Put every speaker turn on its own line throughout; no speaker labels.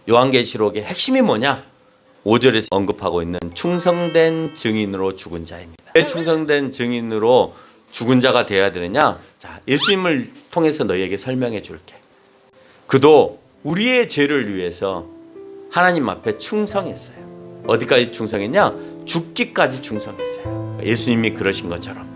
요한계시록의 핵심이 뭐냐? 5절에서 언급하고 있는 충성된 증인으로 죽은 자입니다. 왜 충성된 증인으로 죽은 자가 되어야 되느냐? 자, 예수님을 통해서 너희에게 설명해 줄게. 그도 우리의 죄를 위해서 하나님 앞에 충성했어요. 어디까지 충성했냐? 죽기까지 충성했어요. 예수님이 그러신 것처럼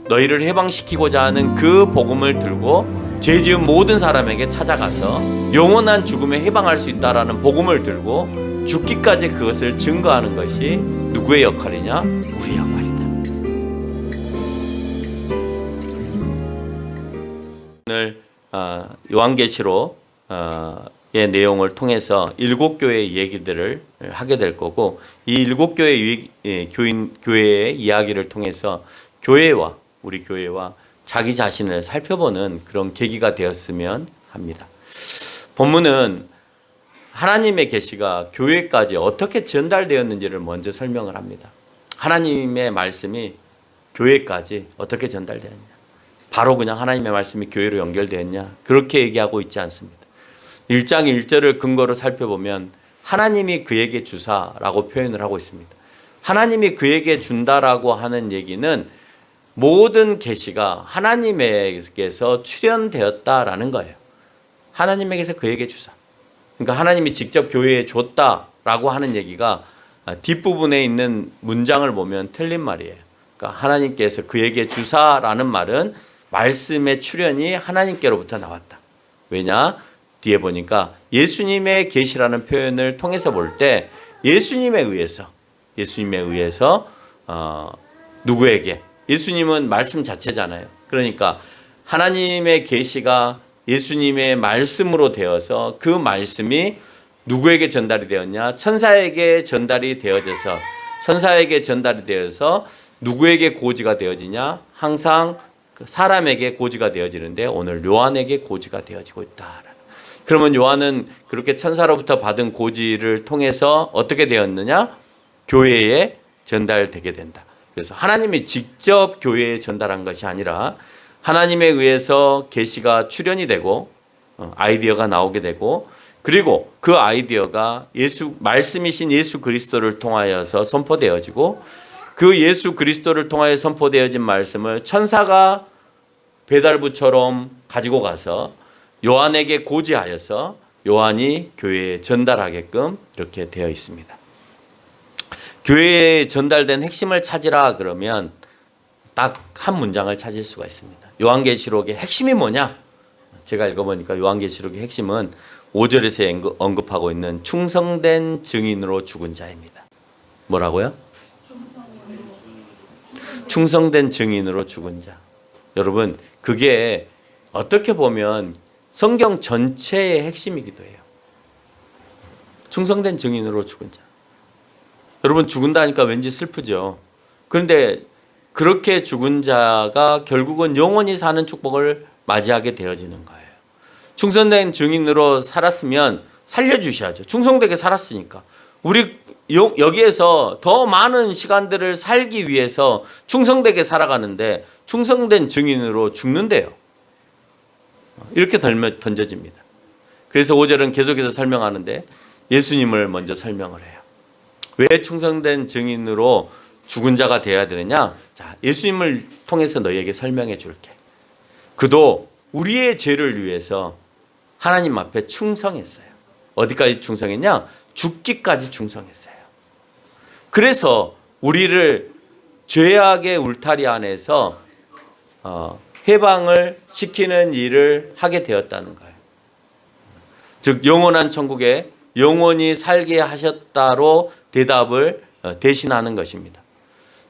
너희를 해방시키고자 하는 그 복음을 들고 죄 지은 모든 사람에게 찾아가서 영원한 죽음에 해방할 수 있다라는 복음을 들고 죽기까지 그것을 증거하는 것이 누구의 역할이냐? 우리의 역할이다. 오늘 요한계시록의 내용을 통해서 7교회의 얘기들을 하게 될 거고, 이 7교회 교회의 이야기를 통해서 교회와 우리 교회와 자기 자신을 살펴보는 그런 계기가 되었으면 합니다. 본문은 하나님의 계시가 교회까지 어떻게 전달되었는지를 먼저 설명을 합니다. 하나님의 말씀이 교회까지 어떻게 전달되었냐? 바로 그냥 하나님의 말씀이 교회로 연결되었냐? 그렇게 얘기하고 있지 않습니다. 1장 1절을 근거로 살펴보면 하나님이 그에게 주사라고 표현을 하고 있습니다. 하나님이 그에게 준다라고 하는 얘기는 모든 계시가 하나님에게서 출현되었다라는 거예요. 하나님에게서 그에게 주사. 그러니까 하나님이 직접 교회에 줬다라고 하는 얘기가 뒷부분에 있는 문장을 보면 틀린 말이에요. 그러니까 하나님께서 그에게 주사라는 말은 말씀의 출현이 하나님께로부터 나왔다. 왜냐? 뒤에 보니까 예수님의 계시라는 표현을 통해서 볼 때 예수님에 의해서 누구에게? 예수님은 말씀 자체잖아요. 그러니까 하나님의 계시가 예수님의 말씀으로 되어서 그 말씀이 누구에게 전달이 되었냐? 천사에게 전달이 되어져서 누구에게 고지가 되어지냐? 항상 사람에게 고지가 되어지는데 오늘 요한에게 고지가 되어지고 있다. 그러면 요한은 그렇게 천사로부터 받은 고지를 통해서 어떻게 되었느냐? 교회에 전달되게 된다. 그래서 하나님이 직접 교회에 전달한 것이 아니라 하나님에 의해서 계시가 출현이 되고 아이디어가 나오게 되고, 그리고 그 아이디어가 말씀이신 예수 그리스도를 통하여서 선포되어지고, 그 예수 그리스도를 통하여 선포되어진 말씀을 천사가 배달부처럼 가지고 가서 요한에게 고지하여서 요한이 교회에 전달하게끔 이렇게 되어 있습니다. 교회에 전달된 핵심을 찾으라 그러면 딱 한 문장을 찾을 수가 있습니다. 요한계시록의 핵심이 뭐냐? 제가 읽어보니까 요한계시록의 핵심은 5절에서 언급하고 있는 충성된 증인으로 죽은 자입니다. 뭐라고요? 충성된 증인으로 죽은 자. 여러분, 그게 어떻게 보면 성경 전체의 핵심이기도 해요. 충성된 증인으로 죽은 자. 여러분, 죽은다니까 왠지 슬프죠. 그런데 그렇게 죽은 자가 결국은 영원히 사는 축복을 맞이하게 되어지는 거예요. 충성된 증인으로 살았으면 살려주셔야죠. 충성되게 살았으니까. 우리 여기에서 더 많은 시간들을 살기 위해서 충성되게 살아가는데 충성된 증인으로 죽는데요. 이렇게 던져집니다. 그래서 5절은 계속해서 설명하는데 예수님을 먼저 설명을 해요. 왜 충성된 증인으로 죽은 자가 되어야 되느냐? 자, 예수님을 통해서 너희에게 설명해 줄게. 그도 우리의 죄를 위해서 하나님 앞에 충성했어요. 어디까지 충성했냐? 죽기까지 충성했어요. 그래서 우리를 죄악의 울타리 안에서 해방을 시키는 일을 하게 되었다는 거예요. 즉 영원한 천국에 영원히 살게 하셨다로 대답을 대신하는 것입니다.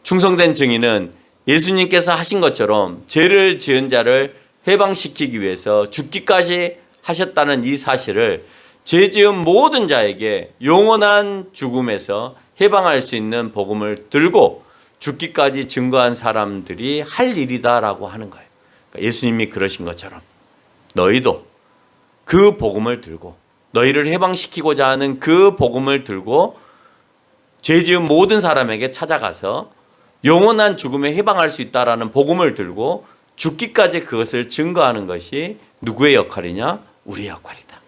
충성된 증인은 예수님께서 하신 것처럼 죄를 지은 자를 해방시키기 위해서 죽기까지 하셨다는 이 사실을 죄 지은 모든 자에게 영원한 죽음에서 해방할 수 있는 복음을 들고 죽기까지 증거한 사람들이 할 일이다라고 하는 거예요. 그러니까 예수님이 그러신 것처럼 너희도 그 복음을 들고, 너희를 해방시키고자 하는 그 복음을 들고 죄 지은 모든 사람에게 찾아가서 영원한 죽음에 해방할 수 있다라는 복음을 들고 죽기까지 그것을 증거하는 것이 누구의 역할이냐? 우리의 역할이다.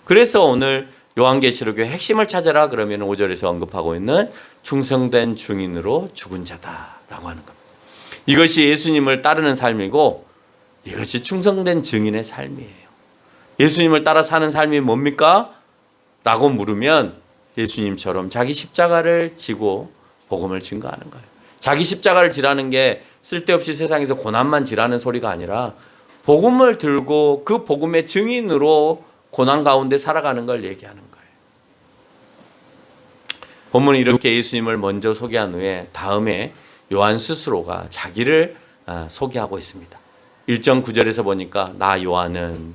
그래서 오늘 요한계시록의 핵심을 찾아라 그러면 5절에서 언급하고 있는 충성된 증인으로 죽은 자다라고 하는 겁니다. 이것이 예수님을 따르는 삶이고 이것이 충성된 증인의 삶이에요. 예수님을 따라 사는 삶이 뭡니까? 라고 물으면 예수님처럼 자기 십자가를 지고 복음을 증거하는 거예요. 자기 십자가를 지라는 게 쓸데없이 세상에서 고난만 지라는 소리가 아니라 복음을 들고 그 복음의 증인으로 고난 가운데 살아가는 걸 얘기하는 거예요. 본문은 이렇게 예수님을 먼저 소개한 후에 다음에 요한 스스로가 자기를 소개하고 있습니다. 1장 9절에서 보니까 나 요한은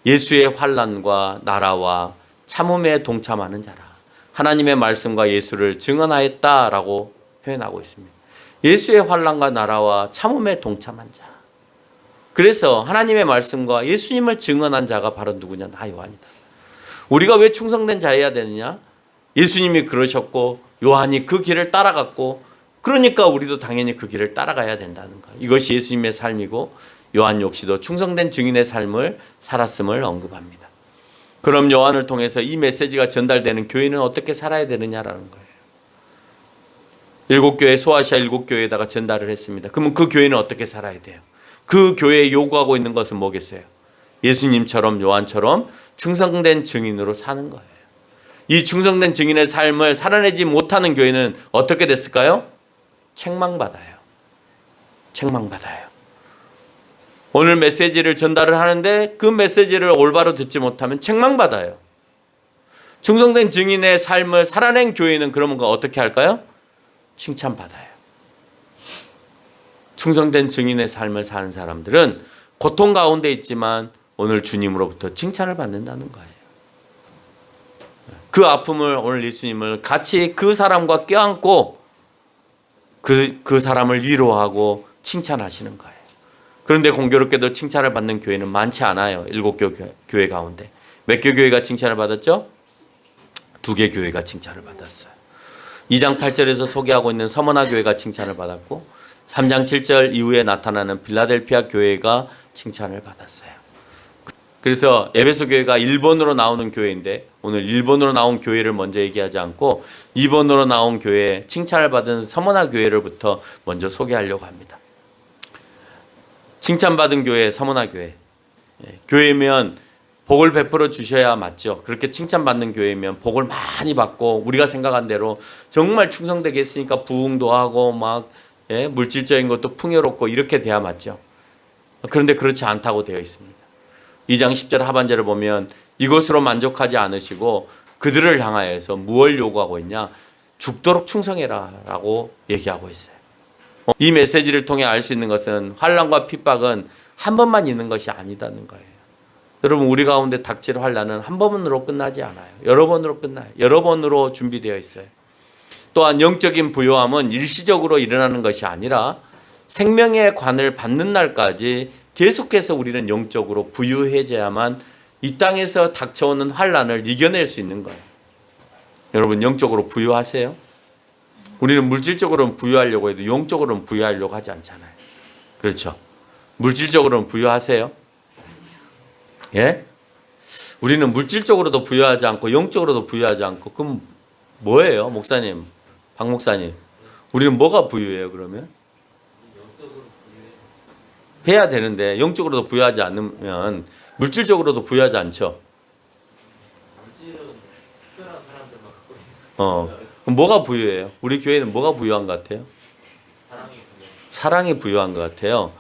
예수의 환난과 나라와 참음에 동참하는 자라. 하나님의 말씀과 예수를 증언하였다라고 표현하고 있습니다. 예수의 환난과 나라와 참음에 동참한 자. 그래서 하나님의 말씀과 예수님을 증언한 자가 바로 누구냐? 나 요한이다. 우리가 왜 충성된 자여야 되느냐? 예수님이 그러셨고 요한이 그 길을 따라갔고 그러니까 우리도 당연히 그 길을 따라가야 된다는 거. 이것이 예수님의 삶이고 요한 역시도 충성된 증인의 삶을 살았음을 언급합니다. 그럼 요한을 통해서 이 메시지가 전달되는 교회는 어떻게 살아야 되느냐라는 거예요. 7교회 소아시아 7교회에다가 전달을 했습니다. 그러면 그 교회는 어떻게 살아야 돼요? 그 교회에 요구하고 있는 것은 뭐겠어요? 예수님처럼 요한처럼 충성된 증인으로 사는 거예요. 이 충성된 증인의 삶을 살아내지 못하는 교회는 어떻게 됐을까요? 책망받아요. 책망받아요. 오늘 메시지를 전달을 하는데 그 메시지를 올바로 듣지 못하면 책망받아요. 충성된 증인의 삶을 살아낸 교회는 그러면 어떻게 할까요? 칭찬받아요. 충성된 증인의 삶을 사는 사람들은 고통 가운데 있지만 오늘 주님으로부터 칭찬을 받는다는 거예요. 그 아픔을 오늘 예수님을 같이 그 사람과 껴안고 그 사람을 위로하고 칭찬하시는 거예요. 그런데 공교롭게도 칭찬을 받는 교회는 많지 않아요. 7교회 가운데. 몇 개 교회가 칭찬을 받았죠? 2개 교회가 칭찬을 받았어요. 2장 8절에서 소개하고 있는 서머나 교회가 칭찬을 받았고 3장 7절 이후에 나타나는 빌라델피아 교회가 칭찬을 받았어요. 그래서 에베소 교회가 1번으로 나오는 교회인데 오늘 1번으로 나온 교회를 먼저 얘기하지 않고 2번으로 나온 교회, 칭찬을 받은 서머나 교회를부터 먼저 소개하려고 합니다. 칭찬받은 교회, 서머나 교회. 교회면 복을 베풀어 주셔야 맞죠. 그렇게 칭찬받는 교회면 복을 많이 받고 우리가 생각한 대로 정말 충성되게 했으니까 부흥도 하고 막 물질적인 것도 풍요롭고 이렇게 돼야 맞죠. 그런데 그렇지 않다고 되어 있습니다. 2장 10절 하반절을 보면 이것으로 만족하지 않으시고 그들을 향하여서 무엇을 요구하고 있냐? 죽도록 충성해라 라고 얘기하고 있어요. 이 메시지를 통해 알 수 있는 것은 환난과 핍박은 한 번만 있는 것이 아니다는 거예요. 여러분 우리 가운데 닥칠 환난은 한 번으로 끝나지 않아요. 여러 번으로 끝나요. 여러 번으로 준비되어 있어요. 또한 영적인 부요함은 일시적으로 일어나는 것이 아니라 생명의 관을 받는 날까지 계속해서 우리는 영적으로 부유해져야만 이 땅에서 닥쳐오는 환난을 이겨낼 수 있는 거예요. 여러분 영적으로 부유하세요? 우리는 물질적으로는 부유하려고 해도 영적으로는 부유하려고 하지 않잖아요. 그렇죠? 물질적으로는 부유하세요? 예? 우리는 물질적으로도 부유하지 않고 영적으로도 부유하지 않고 그럼 뭐예요? 목사님, 박 목사님. 우리는 뭐가 부유해요 그러면? 해야 되는데 영적으로도 부유하지 않으면 물질적으로도 부유하지 않죠. 그럼 뭐가 부유해요? 우리 교회는 뭐가 부유한 것 같아요? 사랑이 부유한 것 같아요.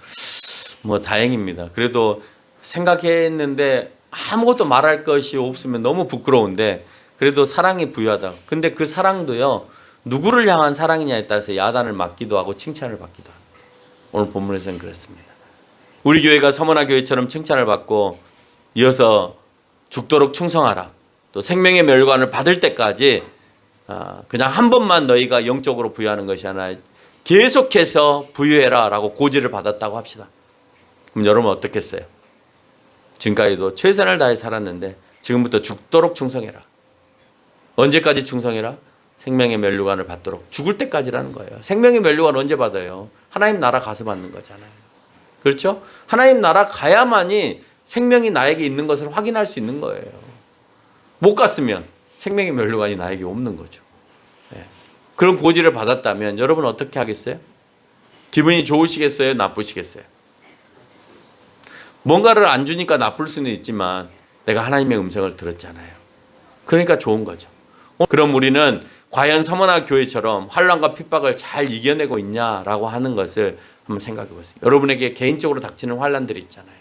뭐 다행입니다. 그래도 생각했는데 아무것도 말할 것이 없으면 너무 부끄러운데 그래도 사랑이 부유하다. 근데 그 사랑도요. 누구를 향한 사랑이냐에 따라서 야단을 맞기도 하고 칭찬을 받기도 합니다. 오늘 본문에서는 그렇습니다. 우리 교회가 서머나 교회처럼 칭찬을 받고 이어서 죽도록 충성하라. 또 생명의 멸관을 받을 때까지 그냥 한 번만 너희가 영적으로 부유하는 것이 아니라 계속해서 부유해라 라고 고지를 받았다고 합시다. 그럼 여러분 어떻겠어요? 지금까지도 최선을 다해 살았는데 지금부터 죽도록 충성해라. 언제까지 충성해라? 생명의 면류관을 받도록. 죽을 때까지라는 거예요. 생명의 면류관 언제 받아요? 하나님 나라 가서 받는 거잖아요. 그렇죠? 하나님 나라 가야만이 생명이 나에게 있는 것을 확인할 수 있는 거예요. 못 갔으면 생명의 면류관이 나에게 없는 거죠. 예. 그런 고지를 받았다면 여러분 어떻게 하겠어요? 기분이 좋으시겠어요? 나쁘시겠어요? 뭔가를 안 주니까 나쁠 수는 있지만 내가 하나님의 음성을 들었잖아요. 그러니까 좋은 거죠. 그럼 우리는 과연 서머나 교회처럼 환난과 핍박을 잘 이겨내고 있냐라고 하는 것을 한번 생각해 보세요. 여러분에게 개인적으로 닥치는 환난들이 있잖아요.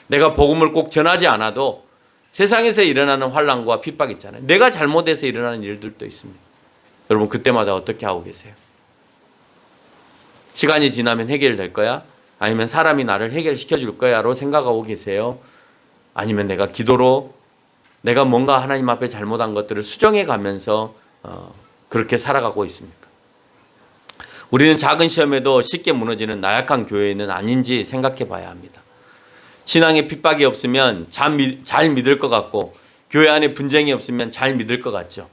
내가 복음을 꼭 전하지 않아도 세상에서 일어나는 환난과 핍박이 있잖아요. 내가 잘못해서 일어나는 일들도 있습니다. 여러분 그때마다 어떻게 하고 계세요? 시간이 지나면 해결될 거야? 아니면 사람이 나를 해결시켜 줄 거야로 생각하고 계세요? 아니면 내가 기도로 내가 뭔가 하나님 앞에 잘못한 것들을 수정해 가면서 그렇게 살아가고 있습니까? 우리는 작은 시험에도 쉽게 무너지는 나약한 교회는 아닌지 생각해 봐야 합니다. 신앙에 핍박이 없으면 잘 믿을 것 같고 교회 안에 분쟁이 없으면 잘 믿을 것 같죠.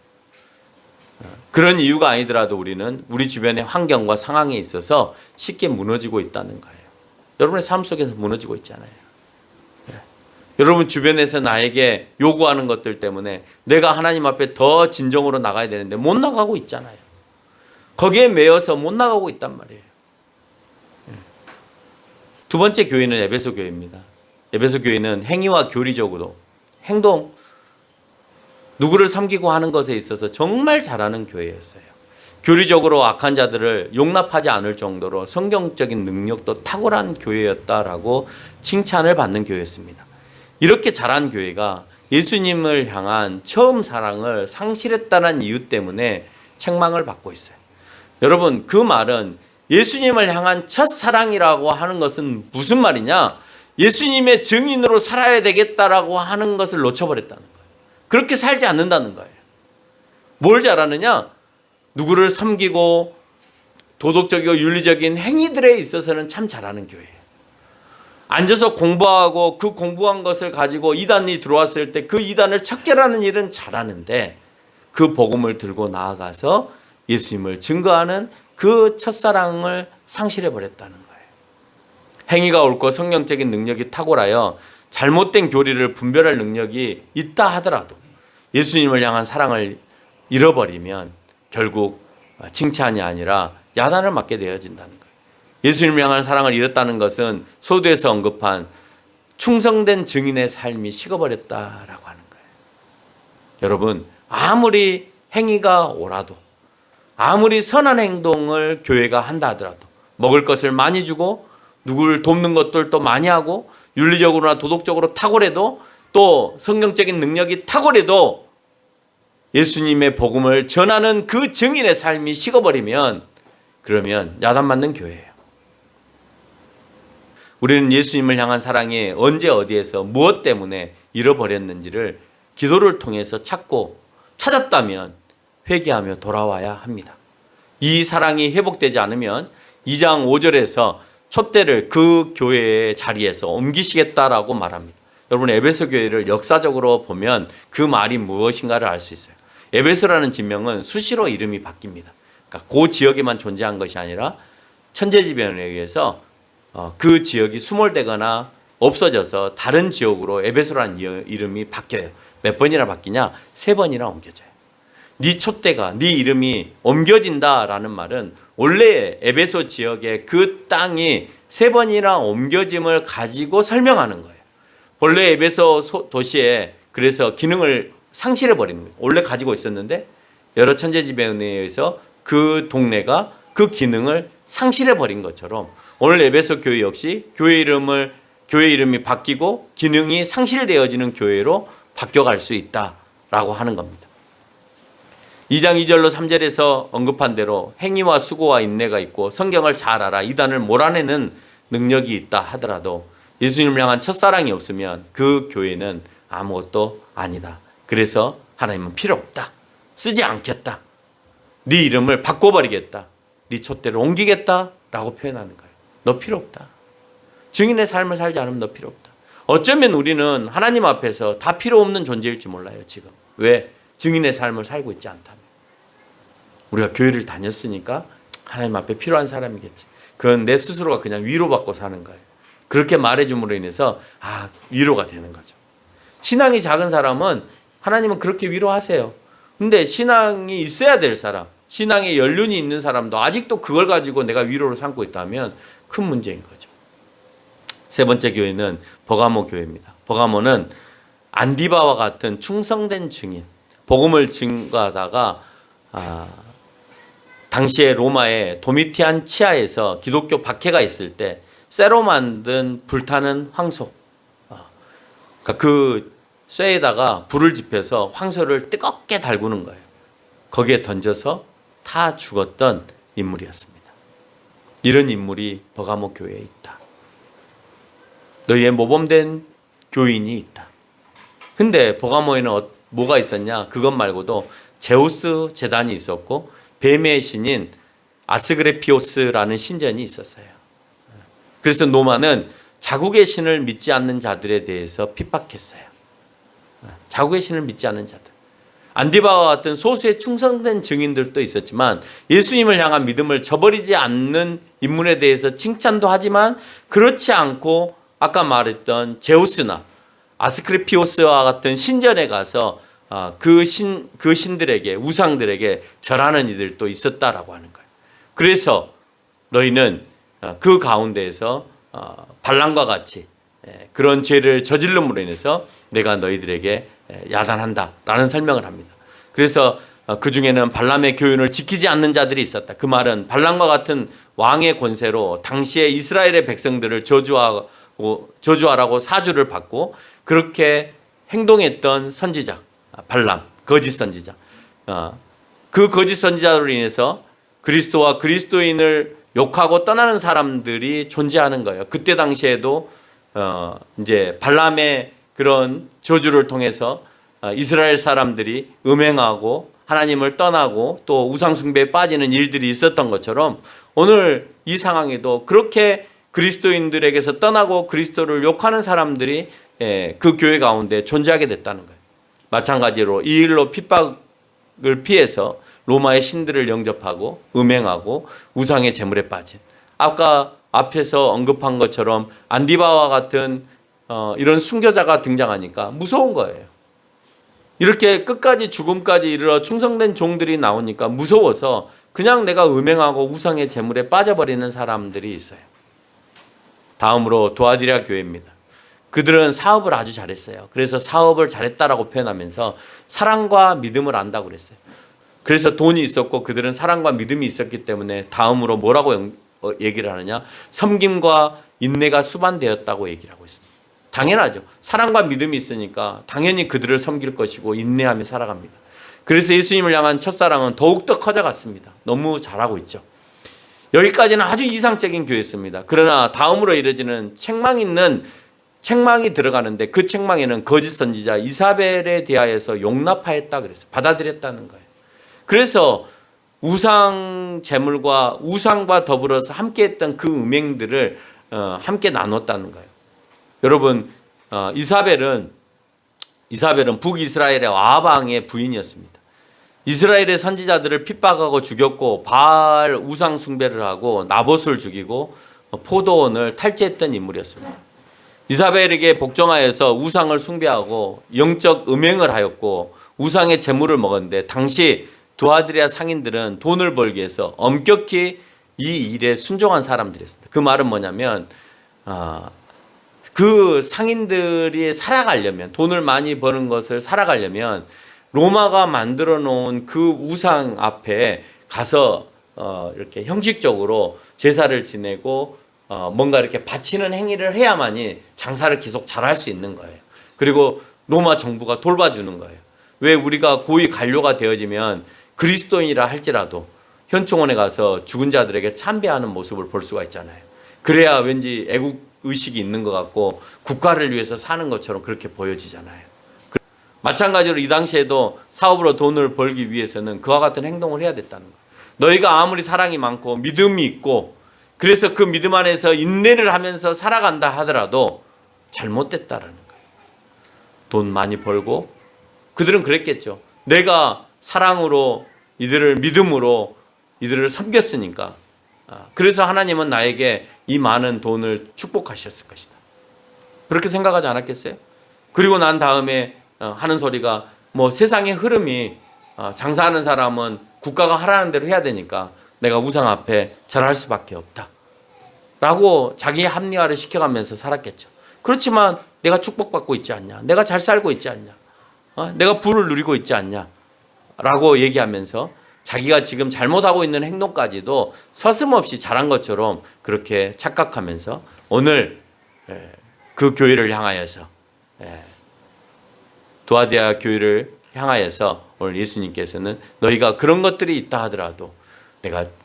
그런 이유가 아니더라도 우리는 우리 주변의 환경과 상황에 있어서 쉽게 무너지고 있다는 거예요. 여러분의 삶 속에서 무너지고 있잖아요. 여러분 주변에서 나에게 요구하는 것들 때문에 내가 하나님 앞에 더 진정으로 나가야 되는데 못 나가고 있잖아요. 거기에 매여서 못 나가고 있단 말이에요. 두 번째 교회는 에베소 교회입니다. 에베소 교회는 행위와 교리적으로 행동, 누구를 섬기고 하는 것에 있어서 정말 잘하는 교회였어요. 교리적으로 악한 자들을 용납하지 않을 정도로 성경적인 능력도 탁월한 교회였다라고 칭찬을 받는 교회였습니다. 이렇게 잘한 교회가 예수님을 향한 처음 사랑을 상실했다는 이유 때문에 책망을 받고 있어요. 여러분 그 말은 예수님을 향한 첫사랑이라고 하는 것은 무슨 말이냐? 예수님의 증인으로 살아야 되겠다라고 하는 것을 놓쳐버렸다는 거예요. 그렇게 살지 않는다는 거예요. 뭘 잘하느냐? 누구를 섬기고 도덕적이고 윤리적인 행위들에 있어서는 참 잘하는 교회예요. 앉아서 공부하고 그 공부한 것을 가지고 이단이 들어왔을 때 그 이단을 척결하는 일은 잘하는데 그 복음을 들고 나아가서 예수님을 증거하는 그 첫사랑을 상실해버렸다는 거예요. 행위가 옳고 성령적인 능력이 탁월하여 잘못된 교리를 분별할 능력이 있다 하더라도 예수님을 향한 사랑을 잃어버리면 결국 칭찬이 아니라 야단을 맞게 되어진다는 거예요. 예수님을 향한 사랑을 잃었다는 것은 소두에서 언급한 충성된 증인의 삶이 식어버렸다라고 하는 거예요. 여러분 아무리 행위가 옳아도 아무리 선한 행동을 교회가 한다 하더라도 먹을 것을 많이 주고 누구를 돕는 것들도 많이 하고 윤리적으로나 도덕적으로 탁월해도 또 성경적인 능력이 탁월해도 예수님의 복음을 전하는 그 증인의 삶이 식어버리면 그러면 야단맞는 교회예요. 우리는 예수님을 향한 사랑이 언제 어디에서 무엇 때문에 잃어버렸는지를 기도를 통해서 찾았다면 회개하며 돌아와야 합니다. 이 사랑이 회복되지 않으면 2장 5절에서 촛대를 그 교회의 자리에서 옮기시겠다라고 말합니다. 여러분 에베소 교회를 역사적으로 보면 그 말이 무엇인가를 알 수 있어요. 에베소라는 지명은 수시로 이름이 바뀝니다. 그러니까 그 지역에만 존재한 것이 아니라 천재지변에 의해서 그 지역이 수몰되거나 없어져서 다른 지역으로 에베소라는 이름이 바뀌어요. 몇 번이나 바뀌냐? 3번이나 옮겨져요. 네 촛대가 네 이름이 옮겨진다라는 말은 원래 에베소 지역의 그 땅이 3번이나 옮겨짐을 가지고 설명하는 거예요. 원래 에베소 도시에 그래서 기능을 상실해 버리는 거예요. 원래 가지고 있었는데 여러 천재지변에 의해서 그 동네가 그 기능을 상실해 버린 것처럼 오늘 에베소 교회 역시 교회 이름이 바뀌고 기능이 상실되어지는 교회로 바뀌어갈 수 있다라고 하는 겁니다. 2장 2절로 3절에서 언급한 대로 행위와 수고와 인내가 있고 성경을 잘 알아 이단을 몰아내는 능력이 있다 하더라도 예수님을 향한 첫사랑이 없으면 그 교회는 아무것도 아니다. 그래서 하나님은 필요 없다. 쓰지 않겠다. 네 이름을 바꿔버리겠다. 네 촛대를 옮기겠다 라고 표현하는 거예요. 너 필요 없다. 증인의 삶을 살지 않으면 너 필요 없다. 어쩌면 우리는 하나님 앞에서 다 필요 없는 존재일지 몰라요 지금. 왜? 증인의 삶을 살고 있지 않다면. 우리가 교회를 다녔으니까 하나님 앞에 필요한 사람이겠지. 그건 내 스스로가 그냥 위로받고 사는 거예요. 그렇게 말해줌으로 인해서 위로가 되는 거죠. 신앙이 작은 사람은 하나님은 그렇게 위로하세요. 근데 신앙이 있어야 될 사람, 신앙의 연륜이 있는 사람도 아직도 그걸 가지고 내가 위로를 삼고 있다면 큰 문제인 거죠. 세 번째 교회는 버가모 교회입니다. 버가모는 안디바와 같은 충성된 증인, 복음을 증거하다가 당시에 로마의 도미티안 치하에서 기독교 박해가 있을 때 쇠로 만든 불타는 황소, 그러니까 그 쇠에다가 불을 지펴서 황소를 뜨겁게 달구는 거예요. 거기에 던져서 타 죽었던 인물이었습니다. 이런 인물이 버가모 교회에 있다. 너희의 모범된 교인이 있다. 근데 버가모에는 뭐가 있었냐? 그것 말고도 제우스 제단이 있었고 뱀의 신인 아스그레피오스라는 신전이 있었어요. 그래서 로마는 자국의 신을 믿지 않는 자들에 대해서 핍박했어요. 자국의 신을 믿지 않는 자들. 안디바와 같은 소수의 충성된 증인들도 있었지만 예수님을 향한 믿음을 저버리지 않는 인물에 대해서 칭찬도 하지만 그렇지 않고 아까 말했던 제우스나 아스크레피오스와 같은 신전에 가서 그 신들에게, 우상들에게 절하는 이들도 있었다라고 하는 거예요. 그래서 너희는 그 가운데에서 발람과 같이 그런 죄를 저질름으로 인해서 내가 너희들에게 야단한다라는 설명을 합니다. 그래서 그 중에는 발람의 교훈을 지키지 않는 자들이 있었다. 그 말은 발람과 같은 왕의 권세로 당시에 이스라엘의 백성들을 저주하라고 사주를 받고 그렇게 행동했던 선지자 발람, 거짓 선지자. 그 거짓 선지자로 인해서 그리스도와 그리스도인을 욕하고 떠나는 사람들이 존재하는 거예요. 그때 당시에도 이제 발람의 그런 저주를 통해서 이스라엘 사람들이 음행하고 하나님을 떠나고 또 우상 숭배에 빠지는 일들이 있었던 것처럼 오늘 이 상황에도 그렇게 그리스도인들에게서 떠나고 그리스도를 욕하는 사람들이 그 교회 가운데 존재하게 됐다는 거예요. 마찬가지로 이 일로 핍박을 피해서 로마의 신들을 영접하고 음행하고 우상의 제물에 빠진, 아까 앞에서 언급한 것처럼 안디바와 같은 이런 순교자가 등장하니까 무서운 거예요. 이렇게 끝까지 죽음까지 이르러 충성된 종들이 나오니까 무서워서 그냥 내가 음행하고 우상의 제물에 빠져버리는 사람들이 있어요. 다음으로 도아디라 교회입니다. 그들은 사업을 아주 잘했어요. 그래서 사업을 잘했다라고 표현하면서 사랑과 믿음을 안다고 그랬어요. 그래서 돈이 있었고 그들은 사랑과 믿음이 있었기 때문에 다음으로 뭐라고 얘기를 하느냐? 섬김과 인내가 수반되었다고 얘기를 하고 있습니다. 당연하죠. 사랑과 믿음이 있으니까 당연히 그들을 섬길 것이고 인내하며 살아갑니다. 그래서 예수님을 향한 첫사랑은 더욱더 커져갔습니다. 너무 잘하고 있죠. 여기까지는 아주 이상적인 교회였습니다. 그러나 다음으로 이뤄지는 책망이 들어가는데 그 책망에는 거짓 선지자 이사벨에 대하여서 용납하였다 그랬어요. 받아들였다는 거예요. 그래서 우상 제물과 우상과 더불어서 함께했던 그 음행들을 함께 나눴다는 거예요. 여러분, 이사벨은 북이스라엘의 아합왕의 부인이었습니다. 이스라엘의 선지자들을 핍박하고 죽였고 바알 우상 숭배를 하고 나봇을 죽이고 포도원을 탈취했던 인물이었습니다. 이사벨에게 복종하여서 우상을 숭배하고 영적 음행을 하였고 우상의 제물을 먹었는데 당시 두아드리아 상인들은 돈을 벌기 위해서 엄격히 이 일에 순종한 사람들이었습니다. 그 말은 뭐냐면 그 상인들이 살아가려면, 돈을 많이 버는 것을 살아가려면 로마가 만들어 놓은 그 우상 앞에 가서 이렇게 형식적으로 제사를 지내고 뭔가 이렇게 바치는 행위를 해야만이 장사를 계속 잘할 수 있는 거예요. 그리고 로마 정부가 돌봐주는 거예요. 왜 우리가 고위 관료가 되어지면 그리스도인이라 할지라도 현충원에 가서 죽은 자들에게 참배하는 모습을 볼 수가 있잖아요. 그래야 왠지 애국 의식이 있는 것 같고 국가를 위해서 사는 것처럼 그렇게 보여지잖아요. 마찬가지로 이 당시에도 사업으로 돈을 벌기 위해서는 그와 같은 행동을 해야 됐다는 거예요. 너희가 아무리 사랑이 많고 믿음이 있고 그래서 그 믿음 안에서 인내를 하면서 살아간다 하더라도 잘못됐다라는 거예요. 돈 많이 벌고 그들은 그랬겠죠. 내가 사랑으로 이들을 믿음으로 이들을 섬겼으니까 그래서 하나님은 나에게 이 많은 돈을 축복하셨을 것이다. 그렇게 생각하지 않았겠어요? 그리고 난 다음에 하는 소리가 뭐 세상의 흐름이 장사하는 사람은 국가가 하라는 대로 해야 되니까 내가 우상 앞에 절할 수밖에 없다 라고 자기 합리화를 시켜가면서 살았겠죠. 그렇지만 내가 축복받고 있지 않냐, 내가 잘 살고 있지 않냐, 내가 부를 누리고 있지 않냐 라고 얘기하면서 자기가 지금 잘못하고 있는 행동까지도 서슴없이 잘한 것처럼 그렇게 착각하면서 오늘 그 교회를 향하여서, 두아디아 교회를 향하여서 오늘 예수님께서는 너희가 그런 것들이 있다 하더라도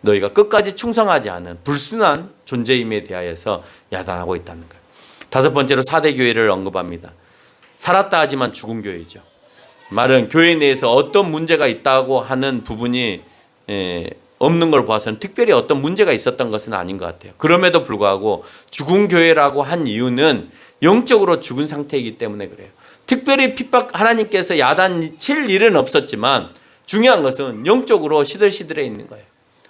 너희가 끝까지 충성하지 않은 불순한 존재임에 대하여서 야단하고 있다는 거예요. 다섯 번째로 4대 교회를 언급합니다. 살았다 하지만 죽은 교회죠. 말은 교회 내에서 어떤 문제가 있다고 하는 부분이 없는 걸 봐서는 특별히 어떤 문제가 있었던 것은 아닌 것 같아요. 그럼에도 불구하고 죽은 교회라고 한 이유는 영적으로 죽은 상태이기 때문에 그래요. 특별히 핍박, 하나님께서 야단 칠 일은 없었지만 중요한 것은 영적으로 시들시들해 있는 거예요.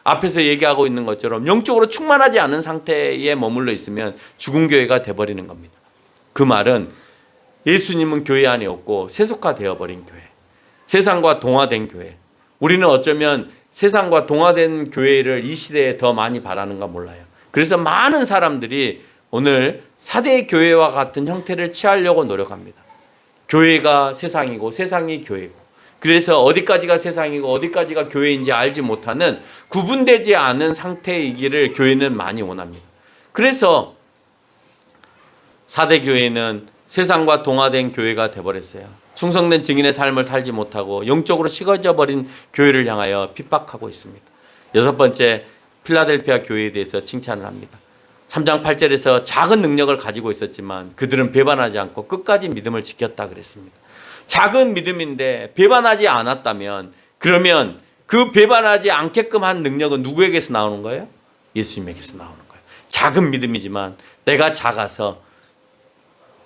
앞에서 얘기하고 있는 것처럼 영적으로 충만하지 않은 상태에 머물러 있으면 죽은 교회가 돼버리는 겁니다. 그 말은 예수님은 교회 안에 없고 세속화되어 버린 교회, 세상과 동화된 교회. 우리는 어쩌면 세상과 동화된 교회를 이 시대에 더 많이 바라는가 몰라요. 그래서 많은 사람들이 오늘 4대 교회와 같은 형태를 취하려고 노력합니다. 교회가 세상이고 세상이 교회고, 그래서 어디까지가 세상이고 어디까지가 교회인지 알지 못하는 구분되지 않은 상태이기를 교회는 많이 원합니다. 그래서 4대 교회는 세상과 동화된 교회가 되어버렸어요. 충성된 증인의 삶을 살지 못하고 영적으로 식어져 버린 교회를 향하여 핍박하고 있습니다. 여섯 번째, 필라델피아 교회에 대해서 칭찬을 합니다. 3장 8절에서 작은 능력을 가지고 있었지만 그들은 배반하지 않고 끝까지 믿음을 지켰다 그랬습니다. 작은 믿음인데 배반하지 않았다면, 그러면 그 배반하지 않게끔 한 능력은 누구에게서 나오는 거예요? 예수님에게서 나오는 거예요. 작은 믿음이지만 내가 작아서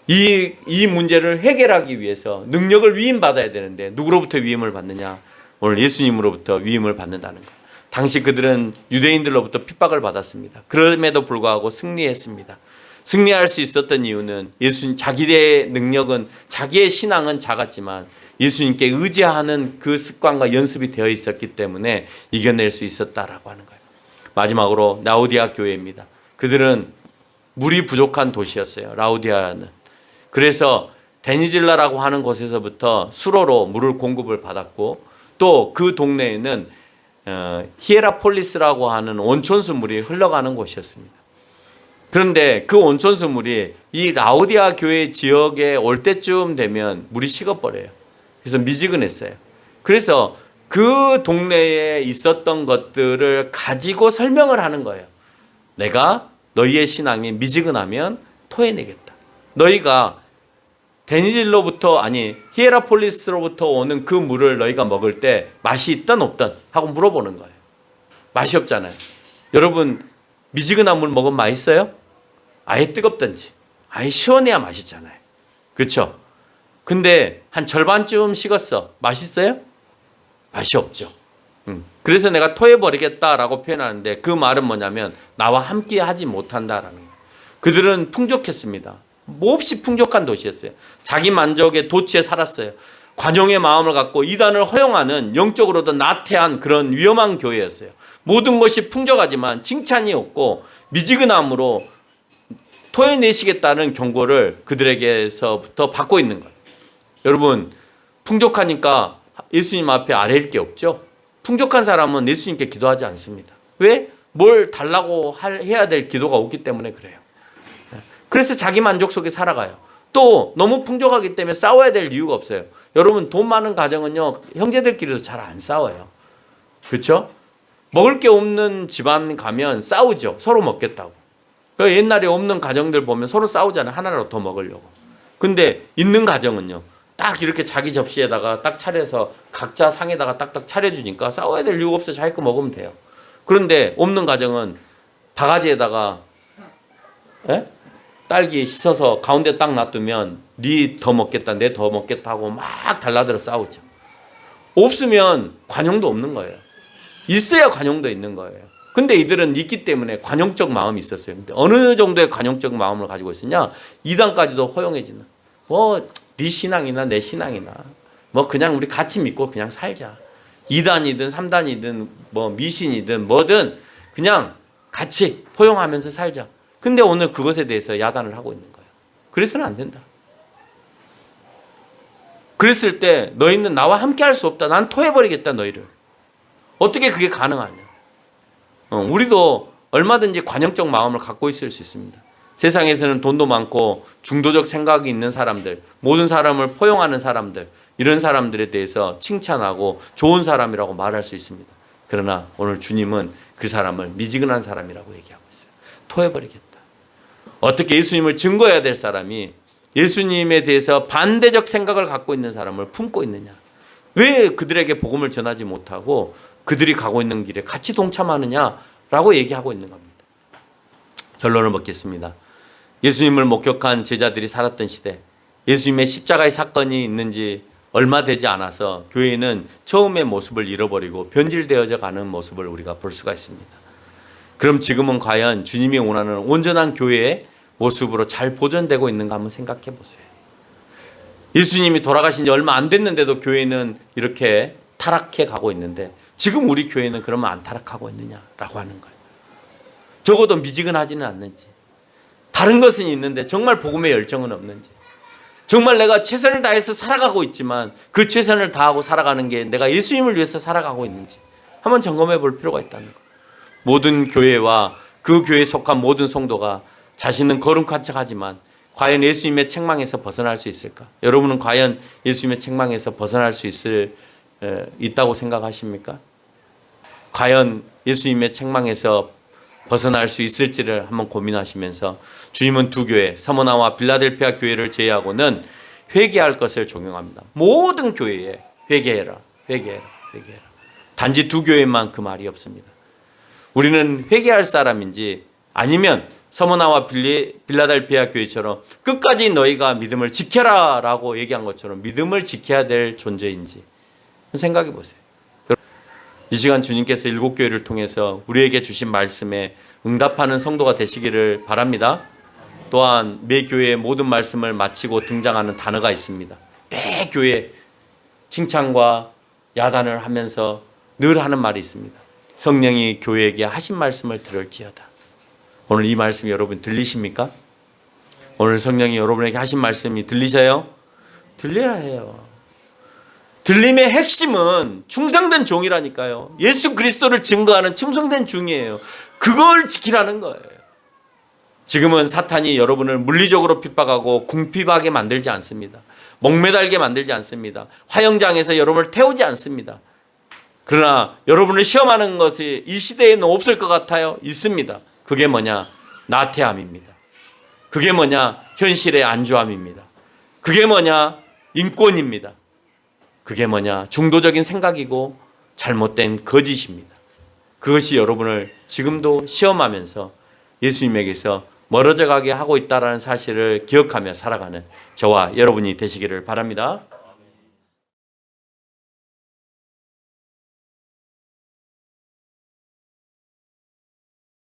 이 문제를 해결하기 위해서 능력을 위임받아야 되는데 누구로부터 위임을 받느냐? 오늘 예수님으로부터 위임을 받는다는 거예요. 당시 그들은 유대인들로부터 핍박을 받았습니다. 그럼에도 불구하고 승리했습니다. 승리할 수 있었던 이유는 자기의 능력은, 자기의 신앙은 작았지만 예수님께 의지하는 그 습관과 연습이 되어 있었기 때문에 이겨낼 수 있었다라고 하는 거예요. 마지막으로 라우디아 교회입니다. 그들은 물이 부족한 도시였어요. 라우디아는. 그래서 데니질라라고 하는 곳에서부터 수로로 물을 공급을 받았고, 또 그 동네에는 히에라폴리스라고 하는 온천수 물이 흘러가는 곳이었습니다. 그런데 그 온천수 물이 이 라우디아 교회 지역에 올 때쯤 되면 물이 식어버려요. 그래서 미지근했어요. 그래서 그 동네에 있었던 것들을 가지고 설명을 하는 거예요. 내가 너희의 신앙이 미지근하면 토해내겠다. 너희가 히에라폴리스로부터 오는 그 물을 너희가 먹을 때 맛이 있든 없든 하고 물어보는 거예요. 맛이 없잖아요. 여러분, 미지근한 물 먹으면 맛있어요? 아예 뜨겁든지 아예 시원해야 맛있잖아요. 그렇죠? 근데 한 절반쯤 식었어. 맛있어요? 맛이 없죠. 그래서 내가 토해버리겠다라고 표현하는데 그 말은 뭐냐면 나와 함께 하지 못한다라는 거예요. 그들은 풍족했습니다. 몹시 풍족한 도시였어요. 자기 만족의 도취에 살았어요. 관용의 마음을 갖고 이단을 허용하는, 영적으로도 나태한 그런 위험한 교회였어요. 모든 것이 풍족하지만 칭찬이 없고 미지근함으로 토해내시겠다는 경고를 그들에게서부터 받고 있는 거예요. 여러분, 풍족하니까 예수님 앞에 아뢰일 게 없죠. 풍족한 사람은 예수님께 기도하지 않습니다. 왜? 뭘 달라고 해야 될 기도가 없기 때문에 그래요. 그래서 자기 만족 속에 살아가요. 또 너무 풍족하기 때문에 싸워야 될 이유가 없어요. 여러분, 돈 많은 가정은요, 형제들끼리도 잘 안 싸워요. 그렇죠? 먹을 게 없는 집안 가면 싸우죠. 서로 먹겠다고. 옛날에 없는 가정들 보면 서로 싸우잖아요. 하나라도 더 먹으려고. 근데 있는 가정은요, 딱 이렇게 자기 접시에다가 딱 차려서 각자 상에다가 딱딱 차려주니까 싸워야 될 이유가 없어요. 자기 거 먹으면 돼요. 그런데 없는 가정은 바가지에다가 딸기 씻어서 가운데 딱 놔두면 네 더 먹겠다, 내 더 먹겠다 하고 막 달라들어 싸우죠. 없으면 관용도 없는 거예요. 있어야 관용도 있는 거예요. 근데 이들은 있기 때문에 관용적 마음이 있었어요. 근데 어느 정도의 관용적 마음을 가지고 있었냐? 이단까지도 허용해지는. 네 신앙이나 내 신앙이나 그냥 우리 같이 믿고 그냥 살자. 2단이든 3단이든 뭐 미신이든 뭐든 그냥 같이 포용하면서 살자. 근데 오늘 그것에 대해서 야단을 하고 있는 거예요. 그래서는 안 된다. 그랬을 때 너희는 나와 함께 할 수 없다. 난 토해버리겠다 너희를. 어떻게 그게 가능하냐. 우리도 얼마든지 관용적 마음을 갖고 있을 수 있습니다. 세상에서는 돈도 많고 중도적 생각이 있는 사람들, 모든 사람을 포용하는 사람들, 이런 사람들에 대해서 칭찬하고 좋은 사람이라고 말할 수 있습니다. 그러나 오늘 주님은 그 사람을 미지근한 사람이라고 얘기하고 있어요. 토해버리겠다. 어떻게 예수님을 증거해야 될 사람이 예수님에 대해서 반대적 생각을 갖고 있는 사람을 품고 있느냐. 왜 그들에게 복음을 전하지 못하고 그들이 가고 있는 길에 같이 동참하느냐라고 얘기하고 있는 겁니다. 결론을 맺겠습니다. 예수님을 목격한 제자들이 살았던 시대, 예수님의 십자가의 사건이 있는지 얼마 되지 않아서 교회는 처음의 모습을 잃어버리고 변질되어져 가는 모습을 우리가 볼 수가 있습니다. 그럼 지금은 과연 주님이 원하는 온전한 교회의 모습으로 잘 보존되고 있는가 한번 생각해 보세요. 예수님이 돌아가신 지 얼마 안 됐는데도 교회는 이렇게 타락해 가고 있는데 지금 우리 교회는 그러면 안 타락하고 있느냐라고 하는 거예요. 적어도 미지근하지는 않는지, 다른 것은 있는데 정말 복음의 열정은 없는지, 정말 내가 최선을 다해서 살아가고 있지만 그 최선을 다하고 살아가는 게 내가 예수님을 위해서 살아가고 있는지 한번 점검해 볼 필요가 있다는 거예요. 모든 교회와 그 교회에 속한 모든 성도가 자신은 거룩한 척하지만 과연 예수님의 책망에서 벗어날 수 있을까? 여러분은 과연 예수님의 책망에서 벗어날 수 있다고 생각하십니까? 과연 예수님의 책망에서 벗어날 수 있을지를 한번 고민하시면서 주님은 두 교회, 서머나와 빌라델피아 교회를 제외하고는 회개할 것을 종용합니다. 모든 교회에 회개해라. 단지 두 교회만 그 말이 없습니다. 우리는 회개할 사람인지 아니면 서머나와 빌라델피아 교회처럼 끝까지 너희가 믿음을 지켜라 라고 얘기한 것처럼 믿음을 지켜야 될 존재인지 생각해 보세요. 이 시간 주님께서 일곱 교회를 통해서 우리에게 주신 말씀에 응답하는 성도가 되시기를 바랍니다. 또한 매 교회의 모든 말씀을 마치고 등장하는 단어가 있습니다. 매 교회 칭찬과 야단을 하면서 늘 하는 말이 있습니다. 성령이 교회에게 하신 말씀을 들을지어다. 오늘 이 말씀이 여러분 들리십니까? 오늘 성령이 여러분에게 하신 말씀이 들리세요? 들려야 해요. 들림의 핵심은 충성된 종이라니까요. 예수 그리스도를 증거하는 충성된 종이에요. 그걸 지키라는 거예요. 지금은 사탄이 여러분을 물리적으로 핍박하고 궁핍하게 만들지 않습니다. 목매달게 만들지 않습니다. 화형장에서 여러분을 태우지 않습니다. 그러나 여러분을 시험하는 것이 이 시대에는 없을 것 같아요? 있습니다. 그게 뭐냐? 나태함입니다. 그게 뭐냐? 현실의 안주함입니다. 그게 뭐냐? 인권입니다. 그게 뭐냐? 중도적인 생각이고 잘못된 거짓입니다. 그것이 여러분을 지금도 시험하면서 예수님에게서 멀어져 가게 하고 있다는 사실을 기억하며 살아가는 저와 여러분이 되시기를 바랍니다.